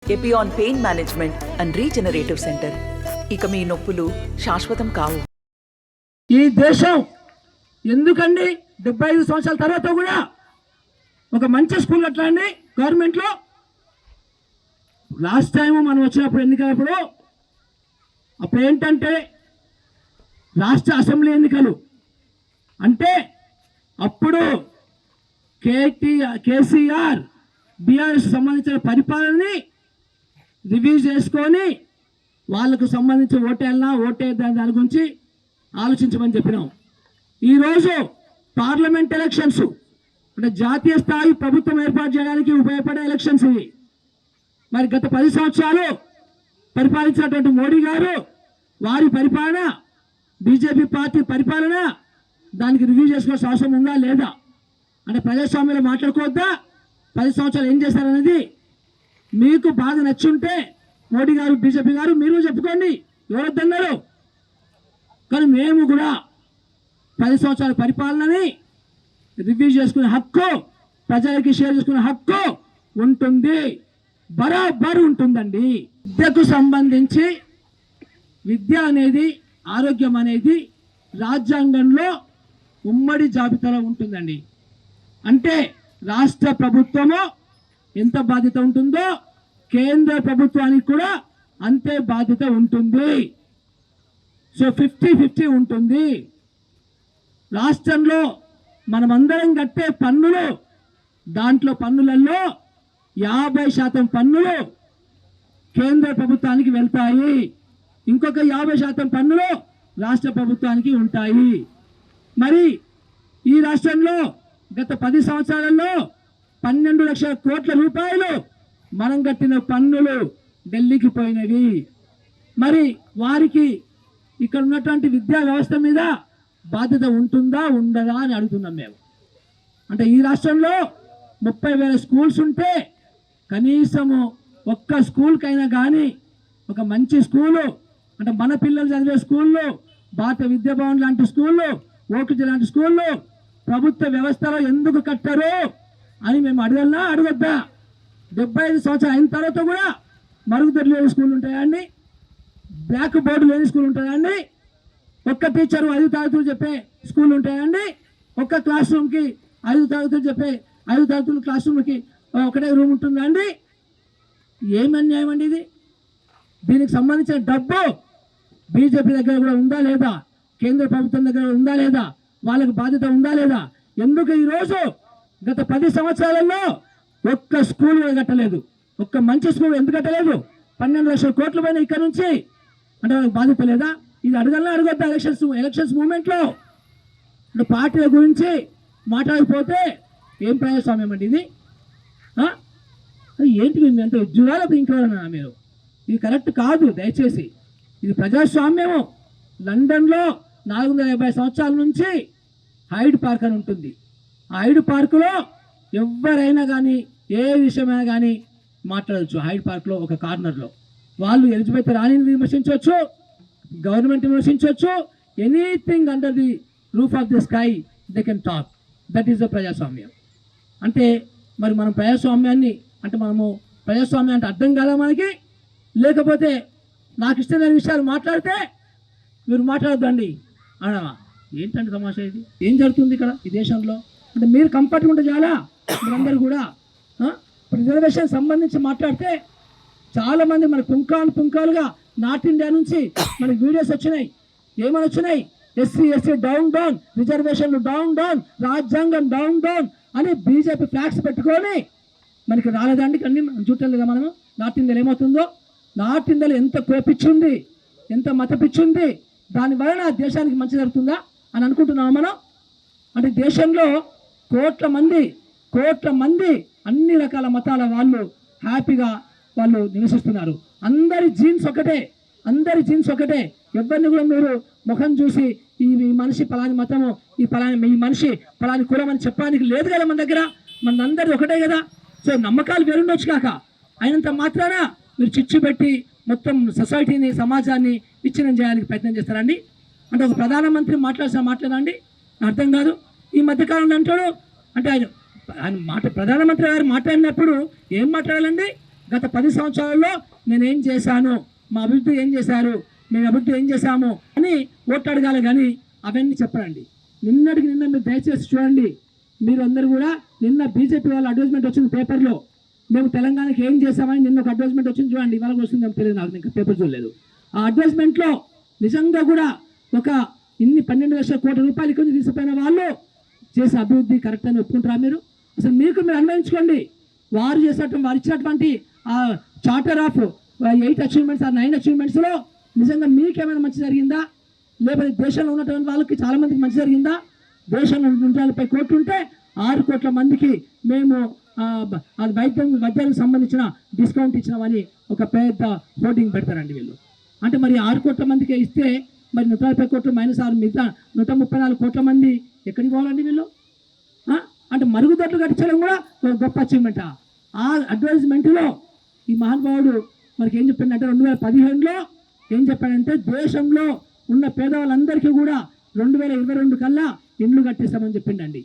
Epione pain management and regenerative centre. ఇక మీ నొప్పులు శాశ్వతం కావు. ఈ దేశం ఎందుకండి 75 సంవత్సరాల తర్వాత కూడా ఒక మంచి స్కూల్ అట్లా అండి గవర్నమెంట్లో. లాస్ట్ టైం మనం వచ్చినప్పుడు ఎన్నికలప్పుడు అప్పుడు ఏంటంటే రాష్ట్ర అసెంబ్లీ ఎన్నికలు అంటే అప్పుడు కేసీఆర్ బీఆర్ఎస్ సంబంధించిన పరిపాలనని రివ్యూ చేసుకొని వాళ్ళకు సంబంధించి ఓటేయాలన్నా దాని గురించి ఆలోచించమని చెప్పినాం. ఈరోజు పార్లమెంట్ ఎలక్షన్స్ అంటే జాతీయ స్థాయి ప్రభుత్వం ఏర్పాటు చేయడానికి ఉపయోగపడే ఎలక్షన్స్ ఇవి. మరి గత 10 సంవత్సరాలు పరిపాలించినటువంటి మోడీ గారు వారి పరిపాలన, బీజేపీ పార్టీ పరిపాలన దానికి రివ్యూ చేసుకోవాల్సిన అవసరం ఉందా లేదా అంటే ప్రజాస్వామ్యంలో మాట్లాడుకోవద్దా? 10 సంవత్సరాలు ఏం చేశారనేది మీకు బాగా నచ్చుంటే మోడీ గారు, బీజేపీ గారు మీరు చెప్పుకోండి, ఎవరొద్దన్నారు. కానీ మేము కూడా 10 సంవత్సరాల పరిపాలనని రివ్యూ చేసుకునే హక్కు, ప్రజలకి షేర్ చేసుకునే హక్కు ఉంటుంది, బరాబర్ ఉంటుందండి. విద్యకు సంబంధించి విద్య అనేది, ఆరోగ్యం అనేది రాజ్యాంగంలో ఉమ్మడి జాబితాలో ఉంటుందండి. అంటే రాష్ట్ర ప్రభుత్వము ఎంత బాధ్యత ఉంటుందో కేంద్ర ప్రభుత్వానికి కూడా అంతే బాధ్యత ఉంటుంది. సో 50-50 ఉంటుంది. రాష్ట్రంలో మనమందరం కట్టే పన్నులు, దాంట్లో పన్నులలో 50% పన్నులు కేంద్ర ప్రభుత్వానికి వెళ్తాయి, ఇంకొక 50% పన్నులు రాష్ట్ర ప్రభుత్వానికి ఉంటాయి. మరి ఈ రాష్ట్రంలో గత 10 సంవత్సరాలలో 12 లక్షల కోట్ల రూపాయలు మనం కట్టిన పన్నులు ఢిల్లీకి పోయినవి. మరి వారికి ఇక్కడ ఉన్నటువంటి విద్యా వ్యవస్థ మీద బాధ్యత ఉంటుందా ఉండదా అని అడుగుతున్నాం మేము. అంటే ఈ రాష్ట్రంలో 30,000 స్కూల్స్ ఉంటే కనీసము ఒక్క స్కూల్కైనా కానీ ఒక మంచి స్కూలు అంటే మన పిల్లలు చదివే స్కూళ్ళు, భారత విద్యాభవన్ లాంటి స్కూళ్ళు, ఓకిజ లాంటి స్కూళ్ళు ప్రభుత్వ వ్యవస్థలో ఎందుకు కట్టారు అని మేము అడగలనా అడగద్దా? 75 సంవత్సరాలు అయిన తర్వాత కూడా మరుగుదొడ్లు లేని స్కూల్ ఉంటాయా అండి? బ్లాక్ బోర్డు లేని స్కూల్ ఉంటాయా అండి? ఒక్క టీచరు 5 తరగతులు చెప్పే స్కూల్ ఉంటాయండి? ఒక్క క్లాస్ రూమ్కి 5 తరగతులు చెప్పే 5 తరగతులు క్లాస్ రూమ్కి ఒకటే రూమ్ ఉంటుందా అండి? ఏమి అన్యాయం అండి ఇది? దీనికి సంబంధించిన డబ్బు బీజేపీ దగ్గర కూడా ఉందా లేదా? కేంద్ర ప్రభుత్వం దగ్గర ఉందా లేదా? వాళ్ళకి బాధ్యత ఉందా లేదా? ఎందుకు ఈరోజు గత 10 సంవత్సరాలలో ఒక్క స్కూల్ కట్టలేదు, ఒక్క మంచి స్కూల్ ఎందుకు కట్టలేదు? 12 లక్షల కోట్ల పైన ఇక్కడ నుంచి అంటే వాళ్ళకి బాధ్యత లేదా? ఇది అడగలనా అడగొద్దా? ఎలక్షన్స్ మూమెంట్లో అంటే పార్టీల గురించి మాట్లాడకపోతే ఏం ప్రజాస్వామ్యం అండి ఇది? ఏంటి మీరు అంటే ఉద్యోగాలకు ఇంకెవరన్నా మీరు? ఇది కరెక్ట్ కాదు దయచేసి. ఇది ప్రజాస్వామ్యము. లండన్లో 450 సంవత్సరాల నుంచి హైడ్ పార్క్ అని ఉంటుంది. ఆ హైడ్ పార్కులో ఎవరైనా కానీ ఏ విషయమైనా కానీ మాట్లాడవచ్చు. హైడ్ పార్క్లో ఒక కార్నర్లో వాళ్ళు ఎలిజబెత్ రాణిని విమర్శించవచ్చు, గవర్నమెంట్ విమర్శించవచ్చు, anything under the roof of the sky they can talk. That is the ప్రజాస్వామ్యం. అంటే మరి మనం ప్రజాస్వామ్యాన్ని అంటే మనము ప్రజాస్వామ్యం అంటే అర్థం కాదా మనకి? లేకపోతే నాకు ఇష్టమైన విషయాలు మాట్లాడితే మీరు మాట్లాడొద్దండి అనవా? ఏంటంటే తమాషా ఇది? ఏం జరుగుతుంది ఇక్కడ ఈ దేశంలో? అంటే మీరు కంఫర్ట్గా ఉంటే చాలా మీరందరూ కూడా రిజర్వేషన్ సంబంధించి మాట్లాడితే చాలామంది మన పుంకాలుగా నార్త్ ఇండియా నుంచి మనకి వీడియోస్ వచ్చినాయి. ఏమని వచ్చినాయి? ఎస్సీ డౌన్ డౌన్, రిజర్వేషన్లు డౌన్ డౌన్, రాజ్యాంగం డౌన్ డౌన్ అని బీజేపీ ఫ్లాగ్స్ పెట్టుకొని మనకి రాలేదండి అన్నీ మనం చూడటం లేదా? మనము నార్త్ ఇండియాలో ఏమవుతుందో, నార్త్ ఇండియాలో ఎంత కోపిచ్చుంది, ఎంత మతపిచ్చుంది, దాని వలన దేశానికి మంచి జరుగుతుందా అని అనుకుంటున్నాము మనం. అంటే దేశంలో కోట్ల మంది అన్ని రకాల మతాల వాళ్ళు హ్యాపీగా వాళ్ళు నివసిస్తున్నారు. అందరి జీన్స్ ఒకటే. ఎవరిని కూడా మీరు ముఖం చూసి ఈ మనిషి పలాని మతము, ఈ మనిషి పలాని కులం అని చెప్పడానికి లేదు కదా మన దగ్గర. మనందరిది ఒకటే కదా. సో నమ్మకాలు వేరుండొచ్చు కాక అయినంత మాత్రాన మీరు చిచ్చు పెట్టి మొత్తం సొసైటీని, సమాజాన్ని విచ్ఛిన్నం చేయడానికి ప్రయత్నం చేస్తారండి. అంటే ఒక ప్రధానమంత్రి మాట్లాడండి అర్థం కాదు. ఈ మధ్యకాలంలో అంటాడు అంటే ఆయన ప్రధానమంత్రి గారు మాట్లాడినప్పుడు ఏం మాట్లాడాలండి? గత 10 సంవత్సరాల్లో నేనేం చేశాను, మా అభివృద్ధి ఏం చేశారు, మేము అభివృద్ధి ఏం చేశాము అని ఓట్లు అడగాలి, కానీ అవన్నీ చెప్పరండి. నిన్నటికి నిన్న మీరు దయచేసి చూడండి, మీరు అందరూ కూడా నిన్న బీజేపీ వాళ్ళ అడ్వర్టైజ్మెంట్ వచ్చింది పేపర్లో, మేము తెలంగాణకి ఏం చేశామని నిన్న ఒక అడ్వర్టైజ్మెంట్ వచ్చింది చూడండి, ఇవాళ వస్తుంది తెలియదు నాకు, ఇంకా పేపర్ చూడలేదు. ఆ అడ్వర్టైజ్మెంట్లో నిజంగా కూడా ఒక ఇన్ని 12 లక్షల కోట్ల రూపాయలు ఇక్కడి నుంచి తీసుకుపోయిన వాళ్ళు చేసే అభివృద్ధి కరెక్ట్ అని ఒప్పుకుంటారా మీరు? అసలు మీరు అన్వయించుకోండి. వారు చేసేటువంటి వారు ఇచ్చినటువంటి ఆ చార్టర్ ఆఫ్ 8 అచీవ్మెంట్స్ ఆ 9 అచీవ్మెంట్స్లో నిజంగా మీకేమైనా మంచి జరిగిందా? లేకపోతే దేశంలో ఉన్నటువంటి వాళ్ళకి చాలా మందికి మంచి జరిగిందా? దేశంలో 140 కోట్లు ఉంటే 6 కోట్ల మందికి మేము అది వైద్యానికి సంబంధించిన డిస్కౌంట్ ఇచ్చినామని ఒక పెద్ద హోర్డింగ్ పెడతారండి వీళ్ళు. అంటే మరి 6 కోట్ల మందికి ఇస్తే మరి 140 కోట్లు -6 మిగతా 134 కోట్ల మంది ఎక్కడికి పోవాలండి వీళ్ళు? అంటే మరుగుదొడ్లు కట్టించడం కూడా ఒక గొప్ప అచీవ్మెంటా? ఆ అడ్వర్టైజ్మెంట్లో ఈ మహానుభావుడు మనకి ఏం చెప్పిందంటే 2015లో ఏం చెప్పాడంటే దేశంలో ఉన్న పేదవాళ్ళందరికీ కూడా 2022 కల్లా ఇండ్లు కట్టిస్తామని చెప్పిండండి.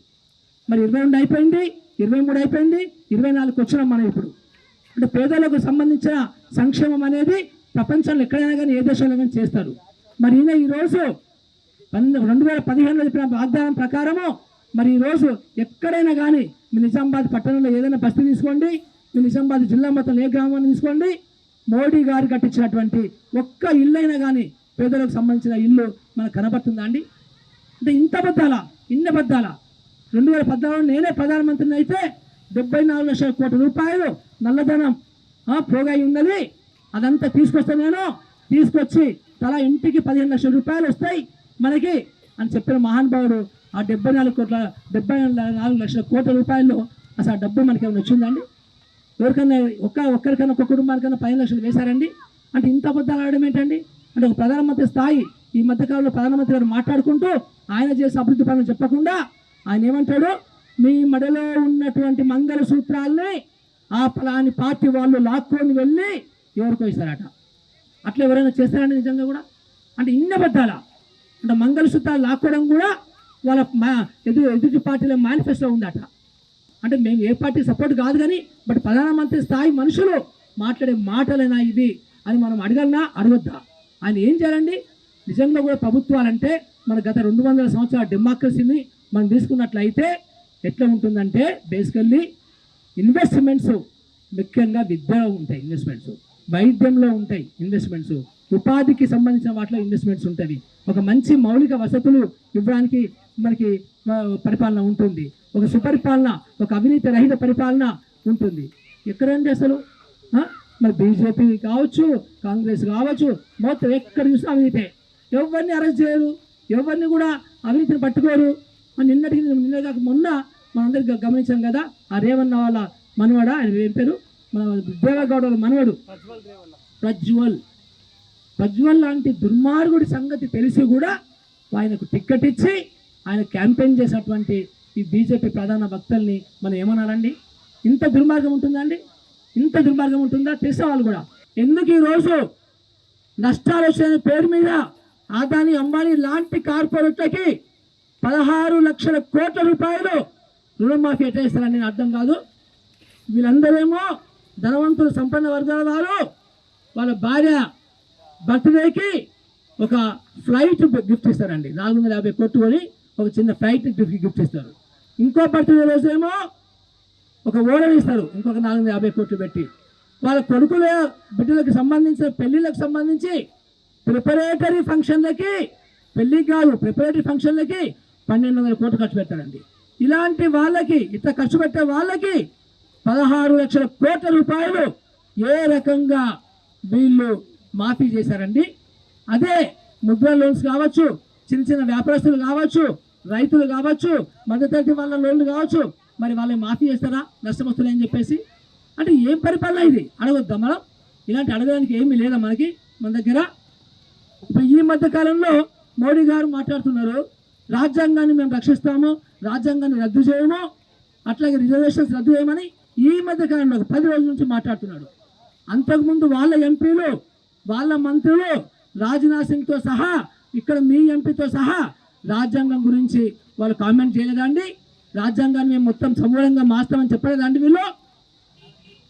మరి 22 అయిపోయింది, 23 అయిపోయింది, 24కి వచ్చినాం మనం ఇప్పుడు. అంటే పేదలకు సంబంధించిన సంక్షేమం అనేది ప్రపంచంలో ఎక్కడైనా కానీ ఏ దేశంలో కానీ చేస్తారు. మరి ఈయన ఈరోజు 2015లో చెప్పిన వాగ్దానం ప్రకారము మరి ఈరోజు ఎక్కడైనా కానీ మీ నిజామాబాద్ పట్టణంలో ఏదైనా బస్తీ తీసుకోండి, మీ నిజామాబాద్ జిల్లా మొత్తం ఏ గ్రామాన్ని తీసుకోండి, మోడీ గారు కట్టించినటువంటి ఒక్క ఇల్లు అయినా కానీ పేదలకు సంబంధించిన ఇల్లు మనకు కనబడుతుందా అండి? అంటే ఇంత బద్దాలా, ఇన్ని బద్దాలా? 2014లో నేనే ప్రధానమంత్రిని అయితే 74 లక్షల కోట్ల రూపాయలు నల్లధనం పోగాయి ఉన్నది. అదంతా తీసుకొచ్చి తలా ఇంటికి 15 లక్షల రూపాయలు వస్తాయి మనకి అని చెప్పిన మహానుభావుడు ఆ 74 లక్షల కోట్ల రూపాయల్లో అసలు ఆ డబ్బు మనకి ఏమైనా వచ్చిందండి? ఎవరికన్నా ఒక్కరికన్నా ఒక్క కుటుంబానికన్నా 15 లక్షలు వేశారండి? అంటే ఇంత అబద్ధాలు ఆడడం ఏంటండి? అంటే ఒక ప్రధానమంత్రి స్థాయి ఈ మధ్యకాలంలో ప్రధానమంత్రి గారు మాట్లాడుకుంటూ ఆయన చేసే అభివృద్ధి పనులు చెప్పకుండా ఆయన ఏమంటాడు, మీ మెడలో ఉన్నటువంటి మంగళసూత్రాల్ని ఆ పలాని పార్టీ వాళ్ళు లాక్కొని వెళ్ళి ఎవరికో ఇస్తారట. అట్లా ఎవరైనా చేస్తారండి నిజంగా కూడా? అంటే ఇన్ని అబద్ధాలా? అంటే మంగళసూత్రాలు లాక్కోవడం కూడా వాళ్ళ ఎదుటి పార్టీలో మేనిఫెస్టో ఉందట. అంటే మేము ఏ పార్టీ సపోర్ట్ కాదు కానీ బట్ ప్రధానమంత్రి స్థాయి మనుషులు మాట్లాడే మాటలేనా ఇవి అని మనం అడగొద్దా? ఆయన ఏం చేయాలండి? నిజంగా కూడా ప్రభుత్వాలంటే మన గత 200 సంవత్సరాల డెమోక్రసీని మనం తీసుకున్నట్లయితే ఎట్లా ఉంటుందంటే బేసికల్లీ ఇన్వెస్ట్మెంట్స్ ముఖ్యంగా విద్యలో ఉంటాయి, ఇన్వెస్ట్మెంట్స్ వైద్యంలో ఉంటాయి, ఇన్వెస్ట్మెంట్స్ ఉపాధికి సంబంధించిన వాటిలో ఇన్వెస్ట్మెంట్స్ ఉంటాయి. ఒక మంచి మౌలిక వసతులు ఇవ్వడానికి మనకి పరిపాలన ఉంటుంది, ఒక సుపరిపాలన, ఒక అవినీతి రహిత పరిపాలన ఉంటుంది. ఎక్కడంటే అసలు మరి బీజేపీ కావచ్చు, కాంగ్రెస్ కావచ్చు, మొత్తం ఎక్కడ చూసినా అవినీతే. ఎవరిని అరెస్ట్ చేయరు, ఎవరిని కూడా అవినీతిని పట్టుకోరు. నిన్న కాక మొన్న మనందరికి గమనించాం కదా, ఆ రేవన్న వాళ్ళ మనవడ, ఆయన ఏం పేరు, మన దేవగౌడ వాళ్ళ మనవడు ప్రజ్వల్ లాంటి దుర్మార్గుడి సంగతి తెలిసి కూడా ఆయనకు టిక్కెట్ ఇచ్చి ఆయన క్యాంపెయిన్ చేసినటువంటి ఈ బీజేపీ ప్రధాన వక్తల్ని మనం ఏమన్నారండి? ఇంత దుర్మార్గం ఉంటుందండి? ఇంత దుర్మార్గం ఉంటుందా? తెలిసే వాళ్ళు కూడా ఎందుకు ఈరోజు నష్టాలు వచ్చిన పేరు మీద అదాని అంబానీ లాంటి కార్పొరేట్లకి 16 లక్షల కోట్ల రూపాయలు రుణమాఫీ ఎట్లా ఇస్తారని అర్థం కాదు. వీళ్ళందరేమో ధనవంతులు, సంపన్న వర్గాల వారు వాళ్ళ భార్య బర్త్డేకి ఒక ఫ్లైట్ గిఫ్ట్ ఇస్తారండి, 450 కోట్లు కొని ఒక చిన్న ఫ్లైట్ గిఫ్ట్ ఇస్తారు. ఇంకో బర్త్డే రోజు ఏమో ఒక ఓడని ఇస్తారు, ఇంకొక 450 కోట్లు పెట్టి. వాళ్ళ కొడుకుల బిడ్డలకు సంబంధించిన పెళ్లిళ్ళకి సంబంధించి ప్రిపరేటరీ ఫంక్షన్లకి, పెళ్ళికి కాదు ప్రిపరేటరీ ఫంక్షన్లకి 1200 కోట్లు ఖర్చు పెడతారండి. ఇలాంటి వాళ్ళకి, ఇట్లా ఖర్చు పెట్టే వాళ్ళకి 16 లక్షల కోట్ల రూపాయలు ఏ రకంగా వీళ్ళు మాఫీ చేశారండి? అదే ముద్ర లోన్స్ కావచ్చు, చిన్న చిన్న వ్యాపారస్తులు కావచ్చు, రైతులు కావచ్చు, మధ్యతరగతి వాళ్ళ లోన్లు కావచ్చు, మరి వాళ్ళని మాఫీ చేస్తారా నష్టం వస్తుందని చెప్పేసి? అంటే ఏం పరిపాలన ఇది? అడగొద్దా మనం? ఇలాంటి అడగడానికి ఏమీ లేదా మనకి మన దగ్గర? ఇప్పుడు ఈ మధ్య కాలంలో మోడీ గారు మాట్లాడుతున్నారు, రాజ్యాంగాన్ని మేము రక్షిస్తాము, రాజ్యాంగాన్ని రద్దు చేయము, అట్లాగే రిజర్వేషన్స్ రద్దు చేయమని ఈ మధ్య కాలంలో 10 రోజుల నుంచి మాట్లాడుతున్నాడు. అంతకుముందు వాళ్ళ ఎంపీలు, వాళ్ళ మంత్రులు రాజ్నాథ్ సింగ్తో సహా, ఇక్కడ మీ ఎంపీతో సహా రాజ్యాంగం గురించి వాళ్ళు కామెంట్ చేయలేదండి. రాజ్యాంగాన్ని మేము మొత్తం సమూలంగా మార్స్తామని చెప్పలేదండి వీళ్ళు.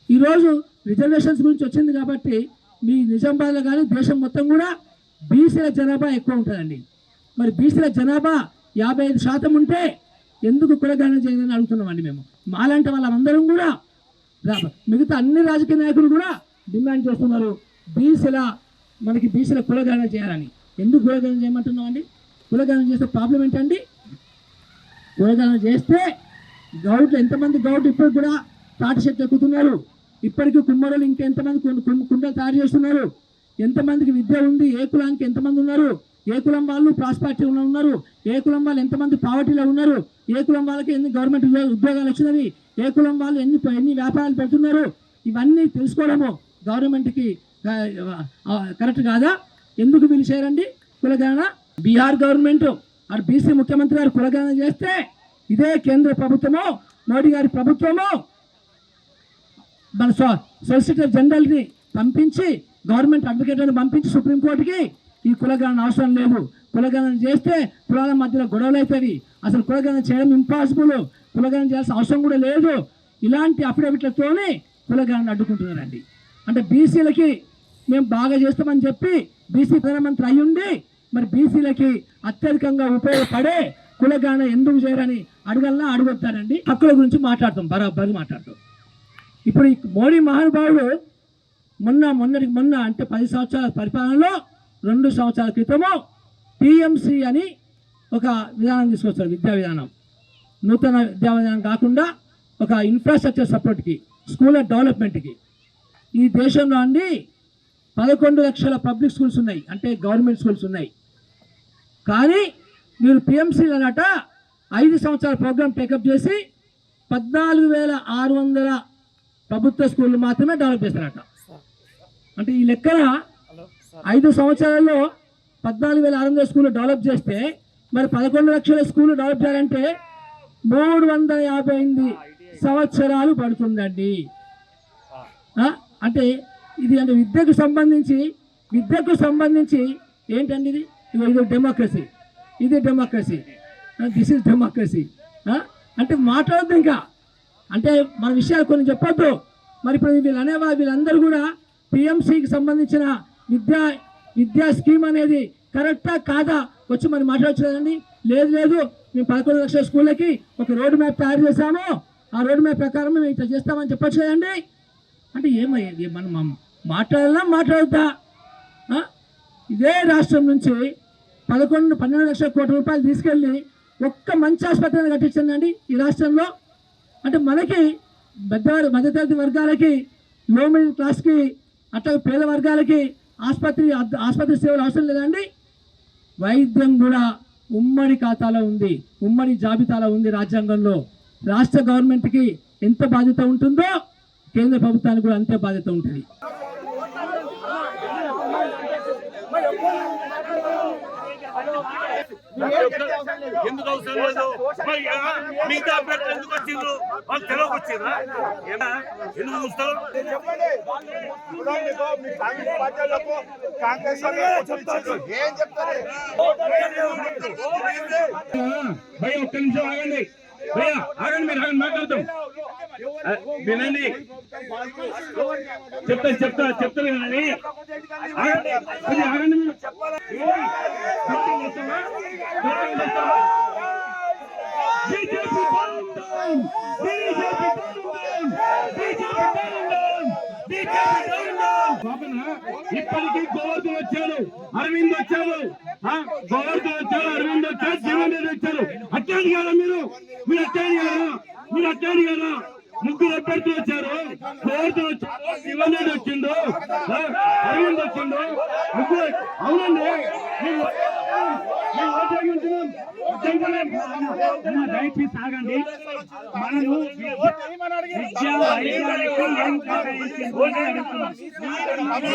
ఈరోజు రిజర్వేషన్స్ గురించి వచ్చింది కాబట్టి మీ నిజామాబాద్లో కానీ దేశం మొత్తం కూడా బీసీల జనాభా ఎక్కువ ఉంటుందండి. మరి బీసీల జనాభా 55% ఉంటే ఎందుకు కులగణన చేయాలని అడుగుతున్నామండి మేము. మాలాంటి వాళ్ళందరం కూడా మిగతా అన్ని రాజకీయ నాయకులు కూడా డిమాండ్ చేస్తున్నారు మనకి బీసీల కులగణన చేయాలని. ఎందుకు కులగణన చేయమంటున్నాం అండి? కులగణన చేస్తే ప్రాబ్లం ఏంటండి? కులగణన చేస్తే గౌడ్లు ఎంతమంది గౌడ్లు ఇప్పుడు కూడా తాటి చెట్లు ఎక్కుతున్నారు, ఇప్పటికీ కుమ్మరులు ఇంకెంతమంది కుండలు తయారు చేస్తున్నారు, ఎంతమందికి విద్య ఉంది, ఏ కులానికి ఎంతమంది ఉన్నారు, ఏ కులం వాళ్ళు ప్రాస్పారిటీలో ఉన్నారు, ఏ కులం వాళ్ళు ఎంతమంది పావర్టీలో ఉన్నారు, ఏ కులం వాళ్ళకి ఎన్ని గవర్నమెంట్ ఉద్యోగాలు వచ్చినవి, ఏ కులం వాళ్ళు ఎన్ని వ్యాపారాలు పెడుతున్నారు, ఇవన్నీ తెలుసుకోవడము గవర్నమెంట్కి కరెక్ట్ కాదా? ఎందుకు వీళ్ళు చేయరండి కులగణన? బీహార్ గవర్నమెంట్ ఆ బీసీ ముఖ్యమంత్రి గారు కులగణన చేస్తే ఇదే కేంద్ర ప్రభుత్వము, మోడీ గారి ప్రభుత్వము మన సొలిసిటర్ జనరల్ని పంపించి, గవర్నమెంట్ అడ్వకేట్లను పంపించి సుప్రీంకోర్టుకి ఈ కులగణన అవసరం లేదు, కులగణన చేస్తే కులాల మధ్యలో గొడవలు అవుతుంది, అసలు కులగణన చేయడం ఇంపాసిబుల్, కులగణన చేయాల్సిన అవసరం కూడా లేదు, ఇలాంటి అఫిడవిట్లతోనే కులగణన అడ్డుకుంటున్నారండి. అంటే బీసీలకి మేము బాగా చేస్తామని చెప్పి బీసీ ప్రధానమంత్రి అయ్యుండి మరి బీసీలకి అత్యధికంగా ఉపయోగపడే కులగణన ఎందుకు చేయరని అడగొద్దానండి. హక్కుల గురించి మాట్లాడతాం, బరాబర్ మాట్లాడతాం. ఇప్పుడు ఈ మోడీ మహానుభావుడు మొన్న అంటే 10 సంవత్సరాల పరిపాలనలో 2 సంవత్సరాల క్రితము టీఎంసీ అని ఒక విధానం తీసుకొచ్చారు. విద్యా విధానం, నూతన విద్యా విధానం కాకుండా ఒక ఇన్ఫ్రాస్ట్రక్చర్ సపోర్ట్కి, స్కూల్ డెవలప్మెంట్కి. ఈ దేశంలో అండి 11 లక్షల పబ్లిక్ స్కూల్స్ ఉన్నాయి, అంటే గవర్నమెంట్ స్కూల్స్ ఉన్నాయి. కానీ మీరు పిఎంసీలు అన్నట 5 సంవత్సరాల ప్రోగ్రామ్ టేకప్ చేసి 14,600 ప్రభుత్వ స్కూళ్ళు మాత్రమే డెవలప్ చేస్తారట. అంటే ఈ లెక్కన 5 సంవత్సరాల్లో 14,600 స్కూళ్ళు డెవలప్ చేస్తే మరి 11 లక్షల స్కూళ్ళు డెవలప్ చేయాలంటే 358 సంవత్సరాలు పడుతుందండి. అంటే ఇది అంటే విద్యకు సంబంధించి ఏంటండి ఇది డెమోక్రసీ, దిస్ ఇస్ డెమోక్రసీ. అంటే మాట్లాడద్దు ఇంకా, అంటే మన విషయాలు కొన్ని చెప్పొద్దు. మరి ఇప్పుడు వీళ్ళందరూ కూడా పిఎంసికి సంబంధించిన విద్యా స్కీమ్ అనేది కరెక్టా కాదా వచ్చి మరి మాట్లాడచ్చు కదండి. లేదు మేము 11 లక్షల స్కూళ్ళకి ఒక రోడ్ మ్యాప్ తయారు చేశాము, ఆ రోడ్ మ్యాప్ ప్రకారం మేము ఇట్లా చేస్తామని చెప్పచ్చు కదండి. అంటే ఏమయ్యేది? మనం మాట్లాడొద్దా? ఇదే రాష్ట్రం నుంచి 12 లక్షల కోట్ల రూపాయలు తీసుకెళ్ళి ఒక్క మంచి ఆసుపత్రిని కట్టించండి ఈ రాష్ట్రంలో. అంటే మనకి మధ్యతరగతి వర్గాలకి, లో మిడిల్ క్లాస్కి, అట్లా పేద వర్గాలకి ఆసుపత్రి సేవలు అవసరం లేదండి. వైద్యం కూడా ఉమ్మడి ఖాతాలో ఉంది, ఉమ్మడి జాబితాలో ఉంది రాజ్యాంగంలో. రాష్ట్ర గవర్నమెంట్కి ఎంత బాధ్యత ఉంటుందో కేంద్ర ప్రభుత్వానికి కూడా అంతే బాధ్యత ఉంటుంది. ఎందుకు అవసరం లేదు? మిగతా అభ్యర్థులు ఎందుకు వచ్చిండ్రు? వాళ్ళు తెలుగు వచ్చిండ్రా? ఎందుకు చూస్తారు? భయ ఒక్క నిమిషం ఆగండి, భయ్యా ఆగండి, మీరు ఆగండి, మాట్లాడతాం వినండి, చెప్తా వినండి, ఆగండి మీరు. ఇప్పటికీ గోవర్ధన్ వచ్చారు, అరవింద్ వచ్చారు, జీవన్ రెడ్డి వచ్చారు. అట్టాడు కదా మీరు అట్టాడు కదా 3 అభ్యర్థులు వచ్చారు, గోవర్ధన్ వచ్చారు, జీవన్ రెడ్డి వచ్చిండు, అరవింద్ వచ్చిండు, 3. అవునండి, దయచేసి ఆగండి. మనము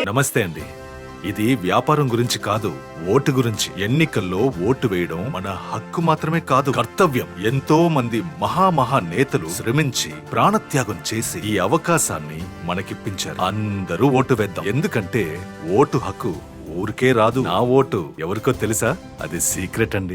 నమస్తే అండి. ఇది వ్యాపారం గురించి కాదు, ఓటు గురించి. ఎన్నికల్లో ఓటు వేయడం మన హక్కు మాత్రమే కాదు, కర్తవ్యం. ఎంతో మంది మహా నేతలు శ్రమించి ప్రాణత్యాగం చేసి ఈ అవకాశాన్ని మనకిప్పించారు. అందరూ ఓటు వేద్దాం, ఎందుకంటే ఓటు హక్కు ఊరికే రాదు. నా ఓటు ఎవరికో తెలుసా? అది సీక్రెట్ అండి.